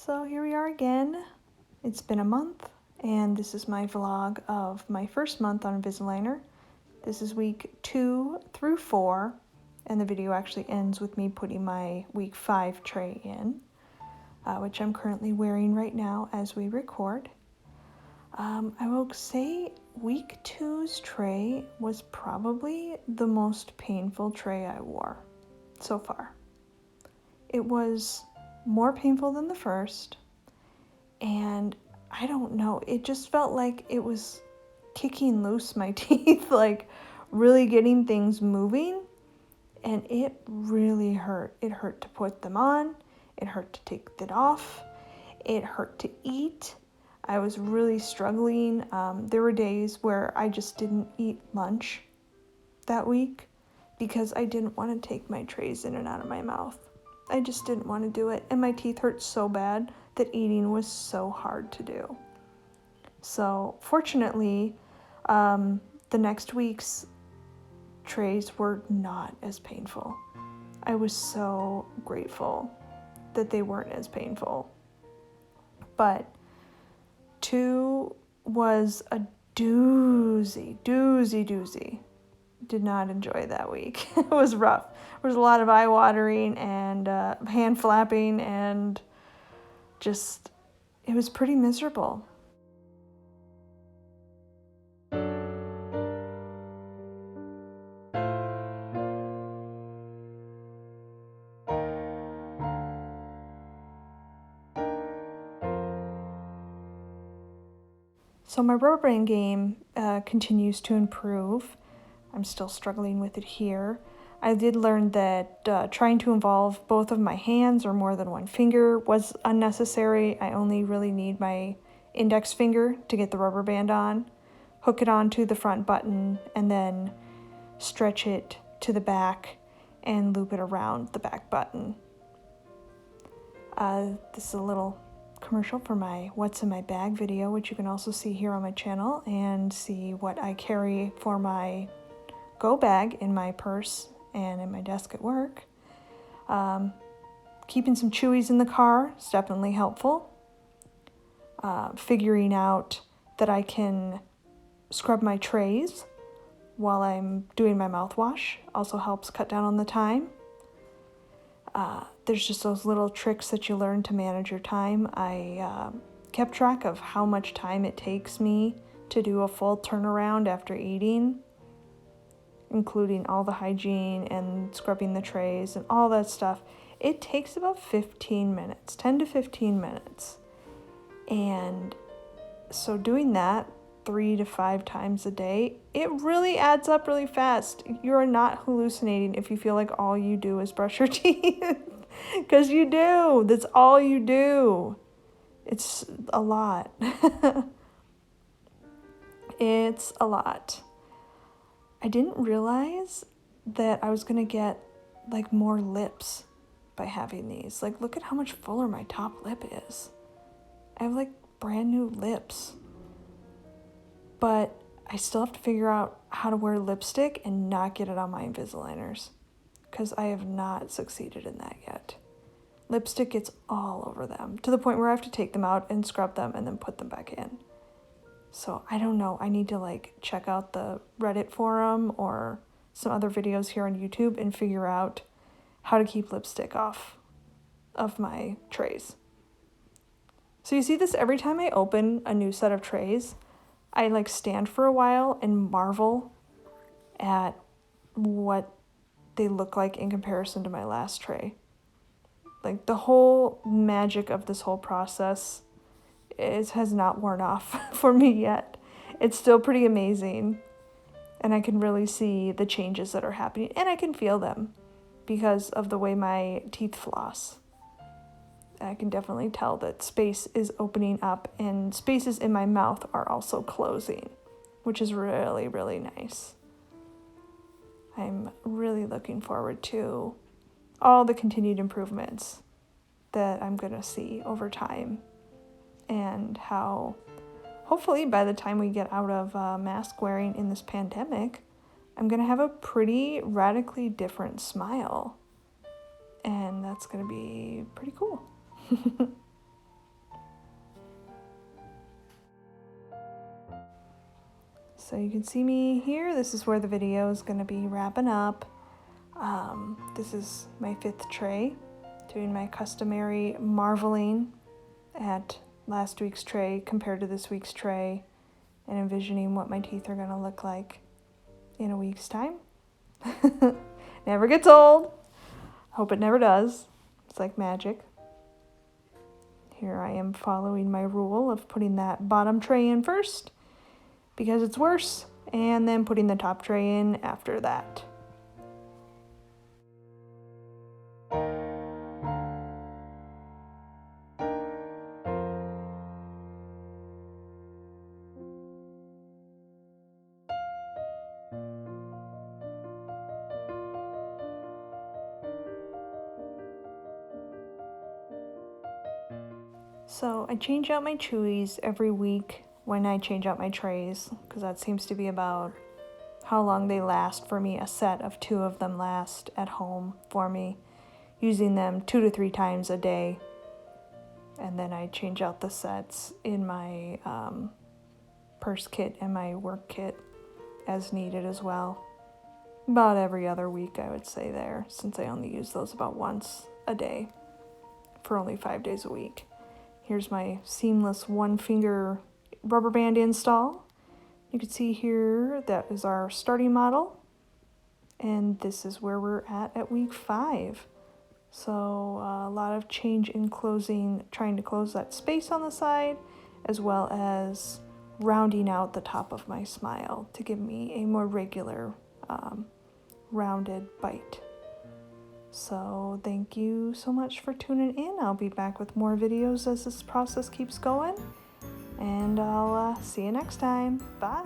So here we are again. It's been a month, and this is my vlog of my first month on Invisalign. This is week 2 through 4, and the video actually ends with me putting my week 5 tray in, which I'm currently wearing right now as we record. I will say week 2's tray was probably the most painful tray I wore so far. It was more painful than the first, and I don't know, it just felt like it was kicking loose my teeth, like really getting things moving, and it really hurt. It hurt to put them on, it hurt to take it off, it hurt to eat. I was really struggling. There were days where I just didn't eat lunch that week because I didn't want to take my trays in and out of my mouth. I just didn't want to do it, and my teeth hurt so bad that eating was so hard to do. So fortunately, the next week's trays were not as painful. I was so grateful that they weren't as painful. But 2 was a doozy. Did not enjoy that week. It was rough. There was a lot of eye watering and hand flapping, and just, it was pretty miserable. So my rubber band game continues to improve. I'm still struggling with it here. I did learn that trying to involve both of my hands or more than one finger was unnecessary. I only really need my index finger to get the rubber band on, hook it onto the front button, and then stretch it to the back and loop it around the back button. This is a little commercial for my What's in My Bag video, which you can also see here on my channel, and see what I carry for my go bag in my purse and in my desk at work. Keeping some chewies in the car is definitely helpful. Figuring out that I can scrub my trays while I'm doing my mouthwash also helps cut down on the time. There's just those little tricks that you learn to manage your time. I kept track of how much time it takes me to do a full turnaround after eating, including all the hygiene and scrubbing the trays and all that stuff. It takes about 15 minutes, 10 to 15 minutes. And so doing that 3 to 5 times a day, it really adds up really fast. You're not hallucinating if you feel like all you do is brush your teeth, because you do. That's all you do. It's a lot. It's a lot. I didn't realize that I was going to get like more lips by having these. Like, look at how much fuller my top lip is. I have like brand new lips. But I still have to figure out how to wear lipstick and not get it on my Invisaligners, because I have not succeeded in that yet. Lipstick gets all over them to the point where I have to take them out and scrub them and then put them back in. So I don't know. I need to like check out the Reddit forum or some other videos here on YouTube and figure out how to keep lipstick off of my trays. So you see this every time I open a new set of trays. I like stand for a while and marvel at what they look like in comparison to my last tray. Like, the whole magic of this whole process has not worn off for me yet. It's still pretty amazing, and I can really see the changes that are happening, and I can feel them because of the way my teeth floss. I can definitely tell that space is opening up and spaces in my mouth are also closing, which is really, really nice. I'm really looking forward to all the continued improvements that I'm going to see over time, and how hopefully by the time we get out of mask wearing in this pandemic, I'm going to have a pretty radically different smile, and that's going to be pretty cool. So you can see me here. This is where the video is going to be wrapping up. This is my 5th tray, doing my customary marveling at last week's tray compared to this week's tray and envisioning what my teeth are going to look like in a week's time. Never gets old. Hope it never does. It's like magic. Here I am following my rule of putting that bottom tray in first because it's worse, and then putting the top tray in after that. So I change out my chewies every week when I change out my trays, because that seems to be about how long they last for me. A set of 2 of them last at home for me, using them 2 to 3 times a day. And then I change out the sets in my purse kit and my work kit as needed as well. About every other week, I would say there, since I only use those about once a day for only 5 days a week. Here's my seamless 1-finger rubber band install. You can see here that is our starting model, and this is where we're at week 5. So a lot of change in trying to close that space on the side, as well as rounding out the top of my smile to give me a more regular rounded bite. So thank you so much for tuning in. I'll be back with more videos as this process keeps going, and I'll see you next time. Bye.